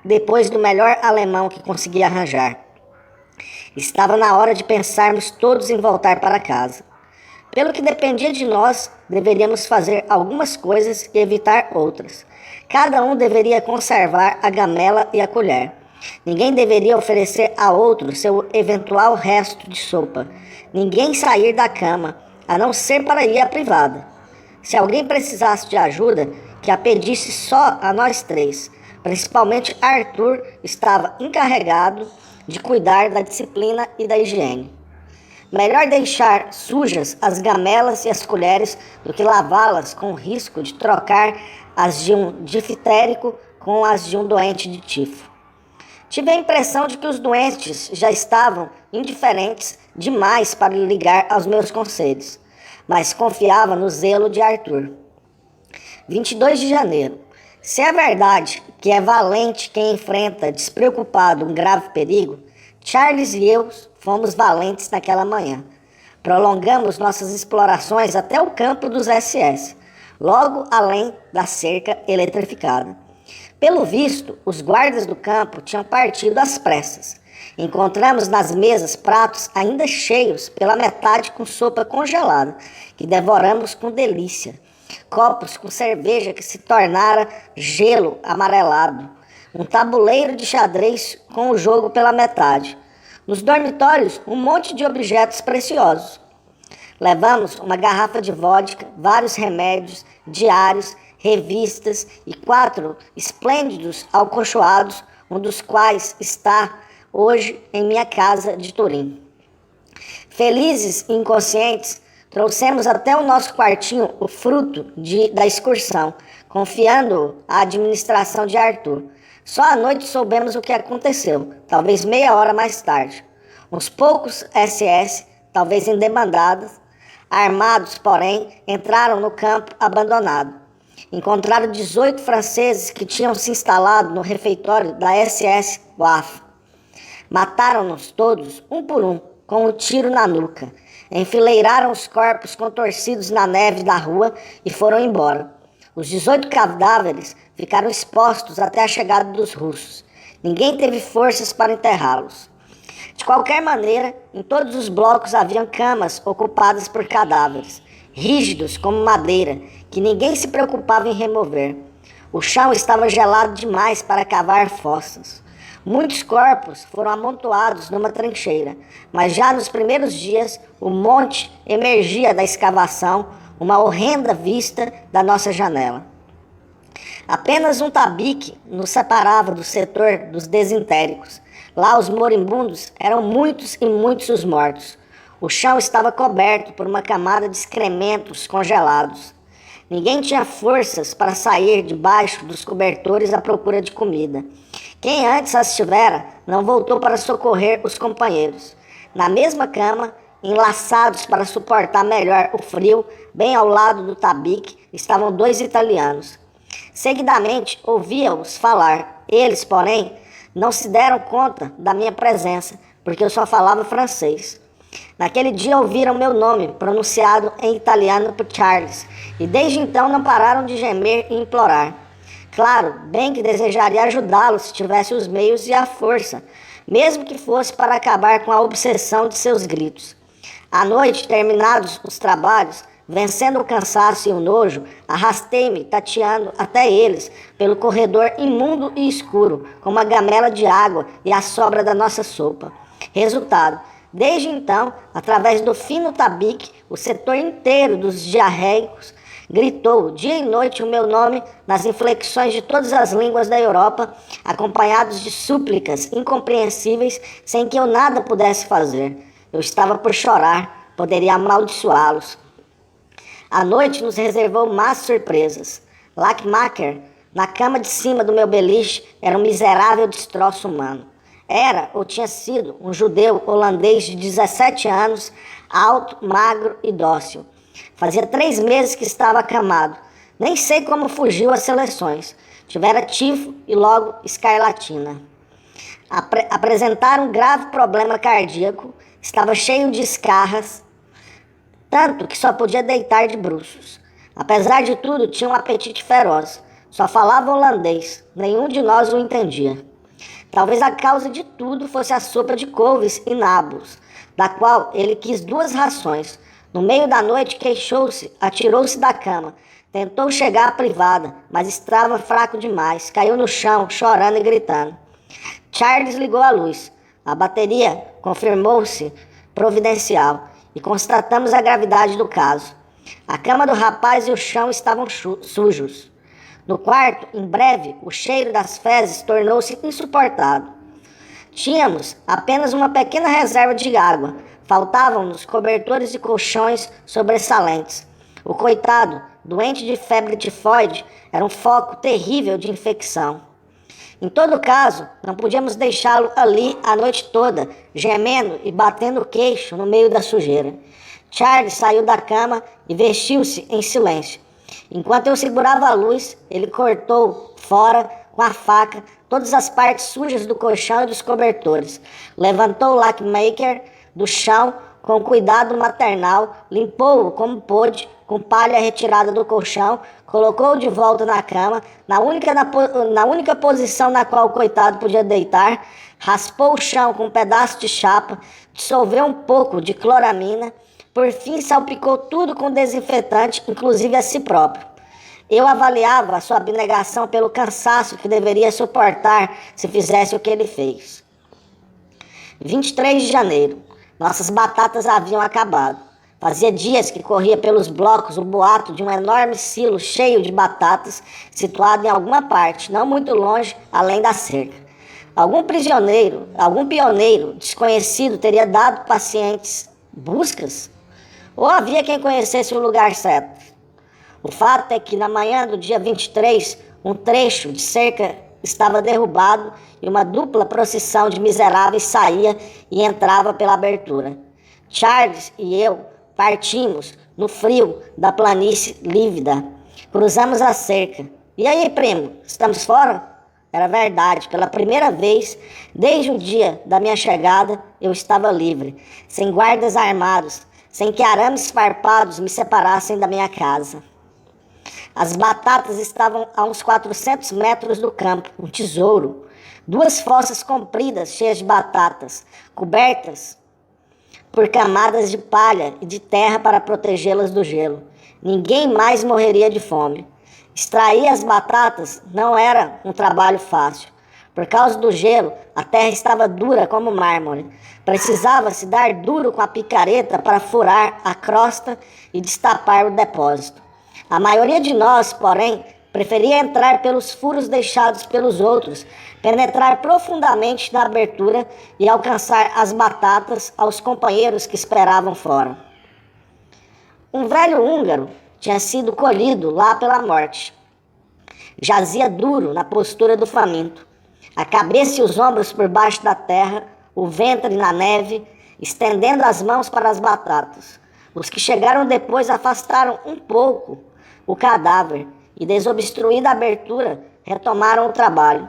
depois do melhor alemão que consegui arranjar. Estava na hora de pensarmos todos em voltar para casa. Pelo que dependia de nós, deveríamos fazer algumas coisas e evitar outras. Cada um deveria conservar a gamela e a colher. Ninguém deveria oferecer a outro seu eventual resto de sopa. Ninguém sair da cama, a não ser para ir à privada. Se alguém precisasse de ajuda, que a pedisse só a nós três. Principalmente Arthur estava encarregado de cuidar da disciplina e da higiene. Melhor deixar sujas as gamelas e as colheres do que lavá-las com o risco de trocar as de um difitérico com as de um doente de tifo. Tive a impressão de que os doentes já estavam indiferentes demais para ligar aos meus conselhos, mas confiava no zelo de Arthur. 22 de janeiro. Se é verdade que é valente quem enfrenta despreocupado um grave perigo, Charles e eu fomos valentes naquela manhã. Prolongamos nossas explorações até o campo dos SS, logo além da cerca eletrificada. Pelo visto, os guardas do campo tinham partido às pressas. Encontramos nas mesas pratos ainda cheios pela metade com sopa congelada, que devoramos com delícia. Copos com cerveja que se tornara gelo amarelado. Um tabuleiro de xadrez com o jogo pela metade. Nos dormitórios, um monte de objetos preciosos. Levamos uma garrafa de vodka, vários remédios, diários, revistas e 4 esplêndidos alcochoados, um dos quais está hoje em minha casa de Turim. Felizes e inconscientes, trouxemos até o nosso quartinho o fruto da excursão, confiando-o à administração de Arthur. Só à noite soubemos o que aconteceu, talvez meia hora mais tarde. Uns poucos SS, talvez em debandadas, armados, porém, entraram no campo abandonado. Encontraram 18 franceses que tinham se instalado no refeitório da SS Waf. Mataram-nos todos, um por um, com um tiro na nuca. Enfileiraram os corpos contorcidos na neve da rua e foram embora. Os 18 cadáveres ficaram expostos até a chegada dos russos. Ninguém teve forças para enterrá-los. De qualquer maneira, em todos os blocos haviam camas ocupadas por cadáveres, rígidos como madeira, que ninguém se preocupava em remover. O chão estava gelado demais para cavar fossas. Muitos corpos foram amontoados numa trincheira, mas já nos primeiros dias o monte emergia da escavação, uma horrenda vista da nossa janela. Apenas um tabique nos separava do setor dos desintéricos. Lá os moribundos eram muitos e muitos os mortos. O chão estava coberto por uma camada de excrementos congelados. Ninguém tinha forças para sair debaixo dos cobertores à procura de comida. Quem antes as tivera não voltou para socorrer os companheiros. Na mesma cama, enlaçados para suportar melhor o frio, bem ao lado do tabique, estavam 2 italianos. Seguidamente, ouvia-os falar. Eles, porém, não se deram conta da minha presença, porque eu só falava francês. Naquele dia ouviram meu nome, pronunciado em italiano por Charles, e desde então não pararam de gemer e implorar. Claro, bem que desejaria ajudá-los se tivesse os meios e a força, mesmo que fosse para acabar com a obsessão de seus gritos. À noite, terminados os trabalhos, vencendo o cansaço e o nojo, arrastei-me, tateando até eles, pelo corredor imundo e escuro, com uma gamela de água e a sobra da nossa sopa. Resultado: desde então, através do fino tabique, o setor inteiro dos diarreicos gritou dia e noite o meu nome nas inflexões de todas as línguas da Europa, acompanhados de súplicas incompreensíveis, sem que eu nada pudesse fazer. Eu estava por chorar, poderia amaldiçoá-los. A noite nos reservou más surpresas. Lackmacher, na cama de cima do meu beliche, era um miserável destroço humano. Era, ou tinha sido, um judeu holandês de 17 anos, alto, magro e dócil. Fazia 3 meses que estava acamado. Nem sei como fugiu às seleções. Tivera tifo e logo escarlatina. Apresentara um grave problema cardíaco, estava cheio de escarras, tanto que só podia deitar de bruços. Apesar de tudo, tinha um apetite feroz. Só falava holandês, nenhum de nós o entendia. Talvez a causa de tudo fosse a sopa de couves e nabos, da qual ele quis 2 rações. No meio da noite queixou-se, atirou-se da cama, tentou chegar à privada, mas estava fraco demais, caiu no chão, chorando e gritando. Charles ligou a luz. A bateria confirmou-se providencial e constatamos a gravidade do caso. A cama do rapaz e o chão estavam sujos. No quarto, em breve, o cheiro das fezes tornou-se insuportável. Tínhamos apenas uma pequena reserva de água. Faltavam-nos cobertores e colchões sobressalentes. O coitado, doente de febre tifoide, era um foco terrível de infecção. Em todo caso, não podíamos deixá-lo ali a noite toda, gemendo e batendo o queixo no meio da sujeira. Charles saiu da cama e vestiu-se em silêncio. Enquanto eu segurava a luz, ele cortou fora, com a faca, todas as partes sujas do colchão e dos cobertores. Levantou o Lackmacher do chão com cuidado maternal, limpou-o como pôde, com palha retirada do colchão, colocou-o de volta na cama, na única posição na qual o coitado podia deitar, raspou o chão com um pedaço de chapa, dissolveu um pouco de cloramina, por fim salpicou tudo com desinfetante, inclusive a si próprio. Eu avaliava a sua abnegação pelo cansaço que deveria suportar se fizesse o que ele fez. 23 de janeiro. Nossas batatas haviam acabado. Fazia dias que corria pelos blocos o boato de um enorme silo cheio de batatas situado em alguma parte, não muito longe, além da cerca. Algum pioneiro desconhecido teria dado pacientes buscas? Ou havia quem conhecesse o lugar certo? O fato é que na manhã do dia 23, um trecho de cerca estava derrubado e uma dupla procissão de miseráveis saía e entrava pela abertura. Charles e eu partimos no frio da planície lívida. Cruzamos a cerca. E aí, primo, estamos fora? Era verdade. Pela primeira vez, desde o dia da minha chegada, eu estava livre, sem guardas armados, sem que arames farpados me separassem da minha casa. As batatas estavam a uns 400 metros do campo, um tesouro. 2 fossas compridas, cheias de batatas, cobertas por camadas de palha e de terra para protegê-las do gelo. Ninguém mais morreria de fome. Extrair as batatas não era um trabalho fácil. Por causa do gelo, a terra estava dura como mármore. Precisava-se dar duro com a picareta para furar a crosta e destapar o depósito. A maioria de nós, porém, preferia entrar pelos furos deixados pelos outros, penetrar profundamente na abertura e alcançar as batatas aos companheiros que esperavam fora. Um velho húngaro tinha sido colhido lá pela morte. Jazia duro na postura do faminto, a cabeça e os ombros por baixo da terra, o ventre na neve, estendendo as mãos para as batatas. Os que chegaram depois afastaram um pouco o cadáver e, desobstruída a abertura, retomaram o trabalho.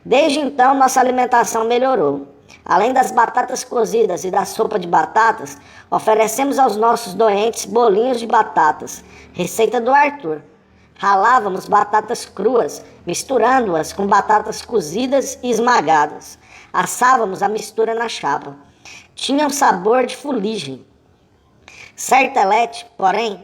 Desde então, nossa alimentação melhorou. Além das batatas cozidas e da sopa de batatas, oferecemos aos nossos doentes bolinhos de batatas, receita do Arthur. Ralávamos batatas cruas, misturando-as com batatas cozidas e esmagadas. Assávamos a mistura na chapa. Tinha um sabor de fuligem. Sertelete, porém,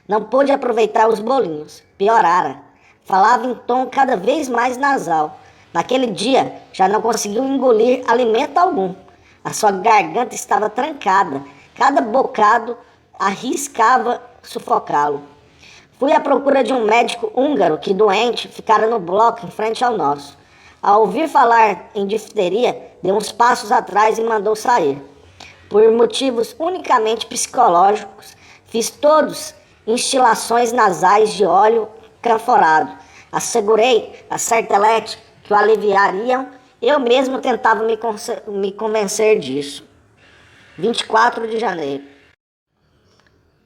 não pôde aproveitar os bolinhos. Piorara. Falava em tom cada vez mais nasal. Naquele dia, já não conseguiu engolir alimento algum. A sua garganta estava trancada. Cada bocado arriscava sufocá-lo. Fui à procura de um médico húngaro que, doente, ficara no bloco em frente ao nosso. Ao ouvir falar em difteria, deu uns passos atrás e mandou sair. Por motivos unicamente psicológicos, fiz todos instilações nasais de óleo canforado. Assegurei a Sertelete que o aliviariam. Eu mesmo tentava me convencer disso. 24 de janeiro.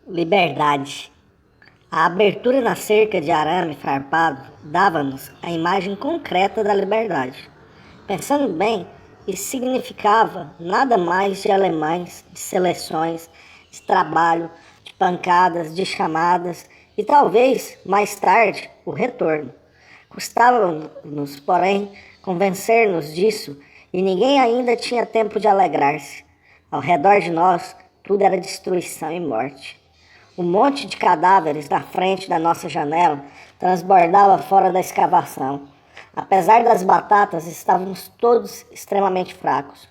Liberdade. A abertura na cerca de arame farpado dava-nos a imagem concreta da liberdade. Pensando bem, isso significava nada mais de alemães, de seleções, de trabalho, de pancadas, de chamadas e talvez, mais tarde, o retorno. Custava-nos, porém, convencer-nos disso e ninguém ainda tinha tempo de alegrar-se. Ao redor de nós, tudo era destruição e morte. O monte de cadáveres na frente da nossa janela transbordava fora da escavação. Apesar das batatas, estávamos todos extremamente fracos.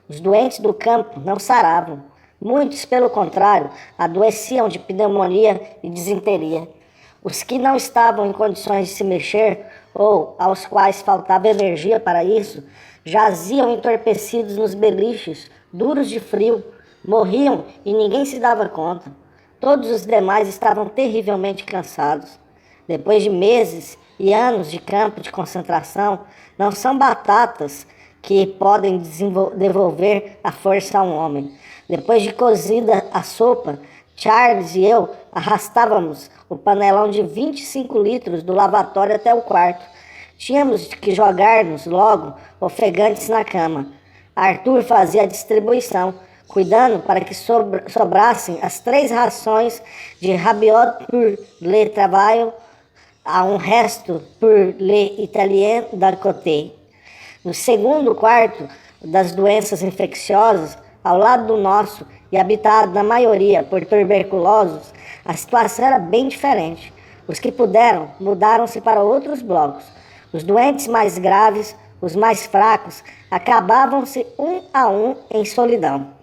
Os doentes do campo não saravam. Muitos, pelo contrário, adoeciam de pneumonia e disenteria. Os que não estavam em condições de se mexer, ou aos quais faltava energia para isso, jaziam entorpecidos nos beliches, duros de frio, morriam e ninguém se dava conta. Todos os demais estavam terrivelmente cansados. Depois de meses e anos de campo de concentração, não são batatas que podem devolver a força a um homem. Depois de cozida a sopa, Charles e eu arrastávamos o panelão de 25 litros do lavatório até o quarto. Tínhamos que jogar-nos logo ofegantes na cama. Arthur fazia a distribuição, cuidando para que sobrassem as 3 rações de rabiot pour le travail a um resto pour les italiens d'à côté. No segundo quarto das doenças infecciosas, ao lado do nosso e habitado na maioria por tuberculosos, a situação era bem diferente. Os que puderam mudaram-se para outros blocos. Os doentes mais graves, os mais fracos, acabavam-se um a um em solidão.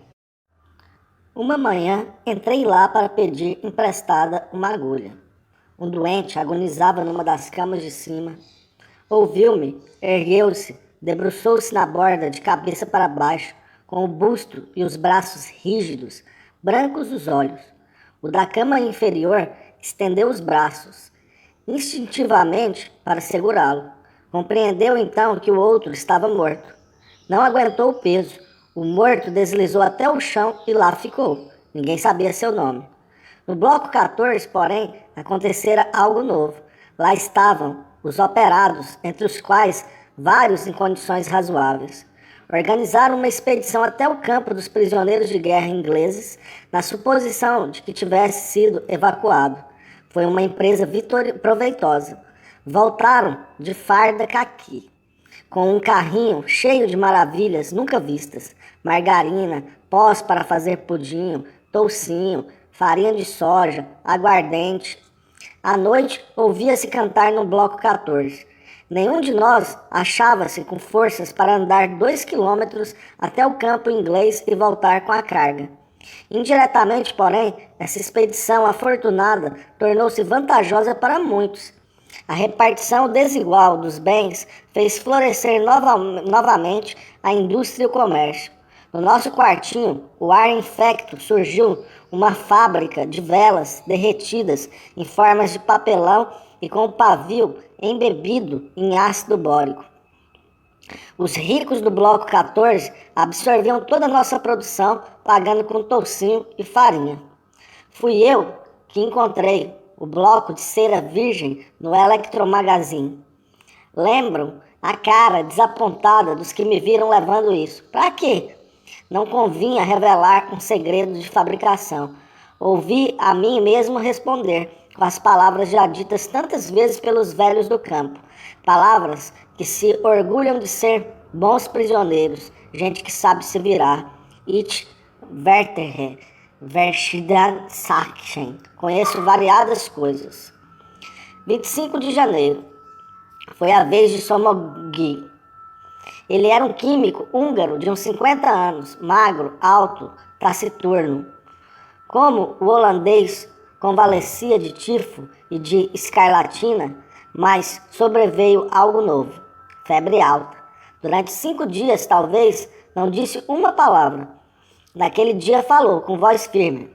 Uma manhã, entrei lá para pedir emprestada uma agulha. Um doente agonizava numa das camas de cima. Ouviu-me, ergueu-se, debruçou-se na borda de cabeça para baixo, com o busto e os braços rígidos, brancos os olhos. O da cama inferior estendeu os braços, instintivamente para segurá-lo. Compreendeu então que o outro estava morto. Não aguentou o peso. O morto deslizou até o chão e lá ficou. Ninguém sabia seu nome. No bloco 14, porém, acontecera algo novo. Lá estavam os operados, entre os quais vários em condições razoáveis. Organizaram uma expedição até o campo dos prisioneiros de guerra ingleses, na suposição de que tivesse sido evacuado. Foi uma empresa proveitosa. Voltaram de farda caqui, com um carrinho cheio de maravilhas nunca vistas: margarina, pós para fazer pudim, toucinho, farinha de soja, aguardente. À noite, ouvia-se cantar no bloco 14. Nenhum de nós achava-se com forças para andar 2 quilômetros até o campo inglês e voltar com a carga. Indiretamente, porém, essa expedição afortunada tornou-se vantajosa para muitos. A repartição desigual dos bens fez florescer novamente a indústria e o comércio. No nosso quartinho, o ar infecto surgiu uma fábrica de velas derretidas em formas de papelão e com o pavio embebido em ácido bórico. Os ricos do bloco 14 absorviam toda a nossa produção, pagando com toucinho e farinha. Fui eu que encontrei o bloco de cera virgem no Electromagazine. Lembram a cara desapontada dos que me viram levando isso. Para quê? Não convinha revelar um segredo de fabricação. Ouvi a mim mesmo responder, com as palavras já ditas tantas vezes pelos velhos do campo. Palavras que se orgulham de ser bons prisioneiros, gente que sabe se virar. Ich vertere, verschiedene Sachen. Conheço variadas coisas. 25 de janeiro. Foi a vez de Somogy. Ele era um químico húngaro de uns 50 anos, magro, alto, taciturno. Como o holandês convalescia de tifo e de escarlatina, mas sobreveio algo novo, febre alta. Durante 5 dias, talvez, não disse uma palavra. Naquele dia falou, com voz firme.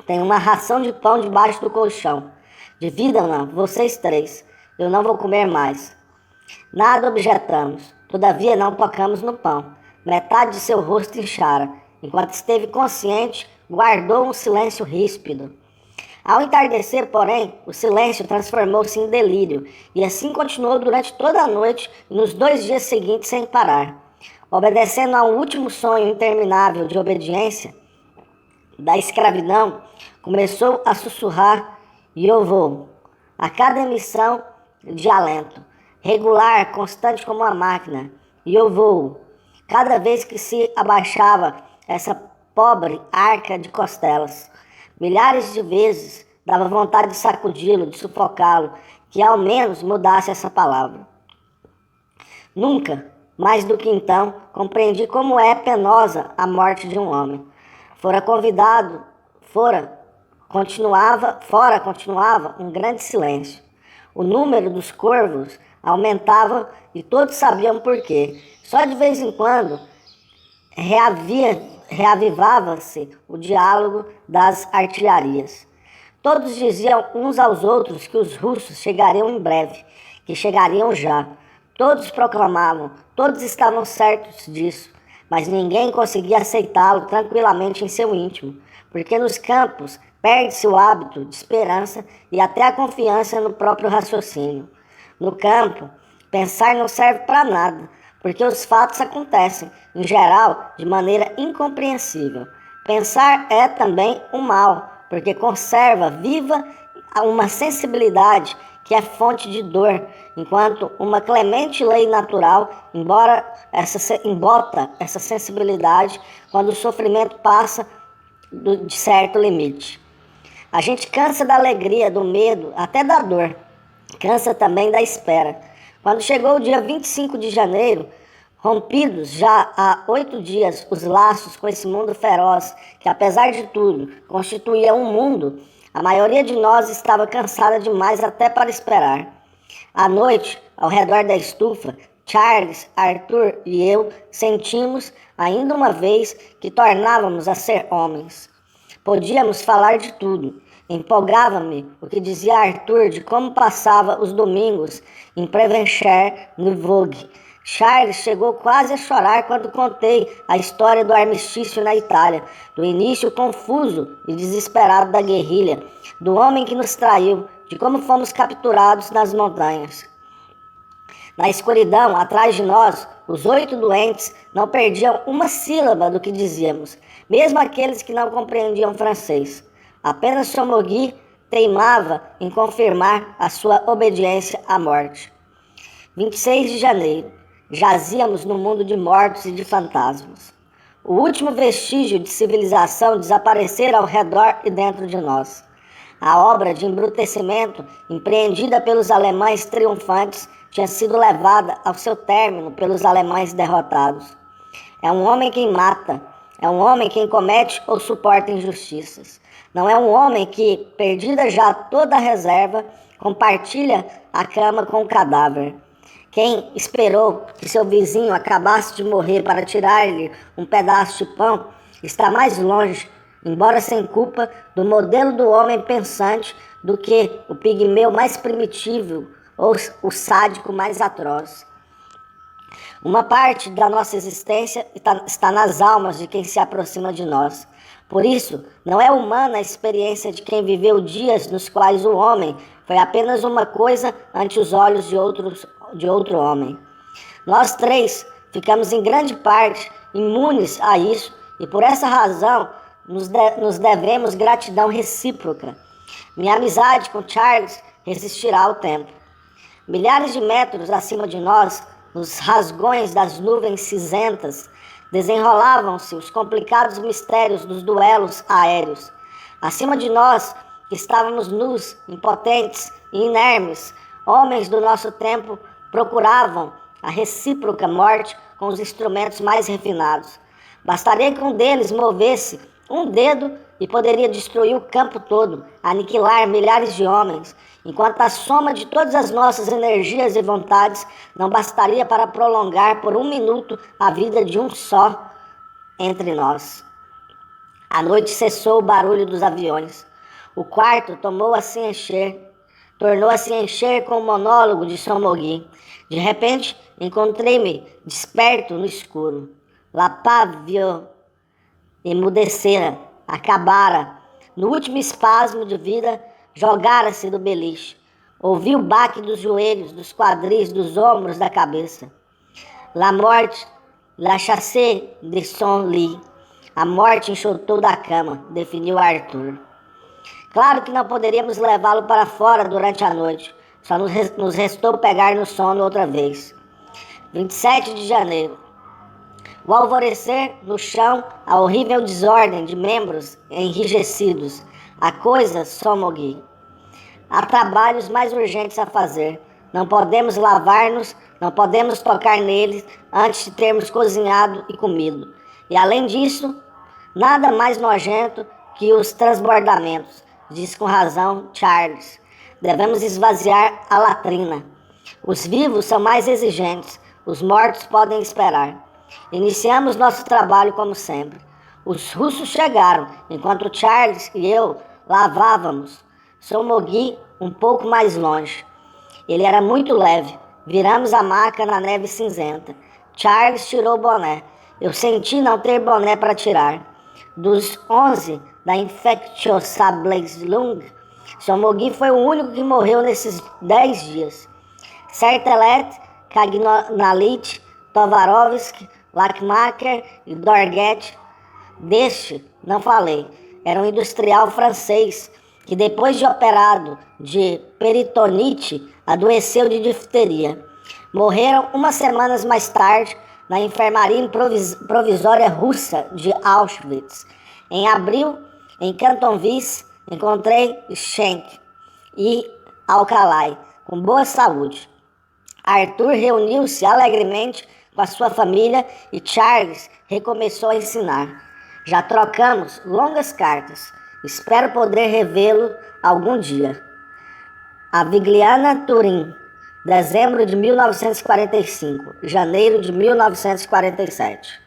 Tem uma ração de pão debaixo do colchão. Dividam-na, vocês 3. Eu não vou comer mais. Nada objetamos. Todavia não tocamos no pão. Metade de seu rosto inchara. Enquanto esteve consciente, guardou um silêncio ríspido. Ao entardecer, porém, o silêncio transformou-se em delírio, e assim continuou durante toda a noite e nos 2 dias seguintes sem parar. Obedecendo a um último sonho interminável de obediência, da escravidão, começou a sussurrar Yovo, a cada emissão de alento, regular, constante como uma máquina, Yovo, cada vez que se abaixava essa pobre arca de costelas. Milhares de vezes dava vontade de sacudi-lo, de sufocá-lo, que ao menos mudasse essa palavra. Nunca, mais do que então, compreendi como é penosa a morte de um homem. Fora continuava um grande silêncio. O número dos corvos aumentava e todos sabiam por quê. Só de vez em quando reavivava-se o diálogo das artilharias. Todos diziam uns aos outros que os russos chegariam em breve, que chegariam já. Todos proclamavam, todos estavam certos disso, mas ninguém conseguia aceitá-lo tranquilamente em seu íntimo, porque nos campos perde-se o hábito de esperança e até a confiança no próprio raciocínio. No campo, pensar não serve para nada, porque os fatos acontecem, em geral, de maneira incompreensível. Pensar é também um mal, porque conserva viva uma sensibilidade que é fonte de dor, enquanto uma clemente lei natural embota essa sensibilidade quando o sofrimento passa de certo limite. A gente cansa da alegria, do medo, até da dor. Cansa também da espera. Quando chegou o dia 25 de janeiro, rompidos já há 8 dias os laços com esse mundo feroz, que apesar de tudo constituía um mundo, a maioria de nós estava cansada demais até para esperar. À noite, ao redor da estufa, Charles, Arthur e eu sentimos, ainda uma vez, que tornávamos a ser homens. Podíamos falar de tudo. Empolgava-me o que dizia Arthur de como passava os domingos em Prevencher, no Vogue. Charles chegou quase a chorar quando contei a história do armistício na Itália, do início confuso e desesperado da guerrilha, do homem que nos traiu, de como fomos capturados nas montanhas. Na escuridão, atrás de nós, os 8 doentes não perdiam uma sílaba do que dizíamos, mesmo aqueles que não compreendiam francês. Apenas Somogy teimava em confirmar a sua obediência à morte. 26 de janeiro. Jazíamos no mundo de mortos e de fantasmas. O último vestígio de civilização desaparecera ao redor e dentro de nós. A obra de embrutecimento, empreendida pelos alemães triunfantes, tinha sido levada ao seu término pelos alemães derrotados. É um homem quem mata, é um homem quem comete ou suporta injustiças. Não é um homem que, perdida já toda a reserva, compartilha a cama com o cadáver. Quem esperou que seu vizinho acabasse de morrer para tirar-lhe um pedaço de pão está mais longe, embora sem culpa, do modelo do homem pensante do que o pigmeu mais primitivo ou o sádico mais atroz. Uma parte da nossa existência está nas almas de quem se aproxima de nós. Por isso, não é humana a experiência de quem viveu dias nos quais o homem foi apenas uma coisa ante os olhos de outro homem. Nós 3 ficamos em grande parte imunes a isso e por essa razão nos devemos gratidão recíproca. Minha amizade com Charles resistirá ao tempo. Milhares de metros acima de nós, nos rasgões das nuvens cinzentas, desenrolavam-se os complicados mistérios dos duelos aéreos. Acima de nós, que estávamos nus, impotentes e inermes, homens do nosso tempo procuravam a recíproca morte com os instrumentos mais refinados. Bastaria que um deles movesse um dedo e poderia destruir o campo todo, aniquilar milhares de homens, enquanto a soma de todas as nossas energias e vontades não bastaria para prolongar por um minuto a vida de um só entre nós. À noite cessou o barulho dos aviões. O quarto tornou a se encher com o monólogo de Somogui. De repente, encontrei-me desperto no escuro. La Pavio emudecera, acabara. No último espasmo de vida, jogara-se do beliche. Ouvi o baque dos joelhos, dos quadris, dos ombros, da cabeça. La morte, la chasse de son lit. A morte enxotou da cama, definiu Arthur. Claro que não poderíamos levá-lo para fora durante a noite. Só nos restou pegar no sono outra vez. 27 de janeiro. O alvorecer, no chão, a horrível desordem de membros enrijecidos. A coisa Somogui. Há trabalhos mais urgentes a fazer. Não podemos lavar-nos, não podemos tocar neles antes de termos cozinhado e comido. E além disso, nada mais nojento que os transbordamentos, diz com razão Charles. Devemos esvaziar a latrina. Os vivos são mais exigentes, os mortos podem esperar. Iniciamos nosso trabalho como sempre. Os russos chegaram, enquanto Charles e eu lavávamos. Somogui um pouco mais longe. Ele era muito leve. Viramos a maca na neve cinzenta. Charles tirou o boné. Eu senti não ter boné para tirar. Dos 11 da Infectiosablezlung, Somogui foi o único que morreu nesses 10 dias. Sertelet, Kagnalit, Tovarovsky, Lachmacher e Dorget. Deste não falei. Era um industrial francês que, depois de operado de peritonite, adoeceu de difteria. Morreram umas semanas mais tarde na enfermaria provisória russa de Auschwitz. Em abril, em Cantonvis, encontrei Schenck e Alcalay, com boa saúde. Arthur reuniu-se alegremente com a sua família e Charles recomeçou a ensinar. Já trocamos longas cartas. Espero poder revê-lo algum dia. A Vigliana Turin, dezembro de 1945, janeiro de 1947.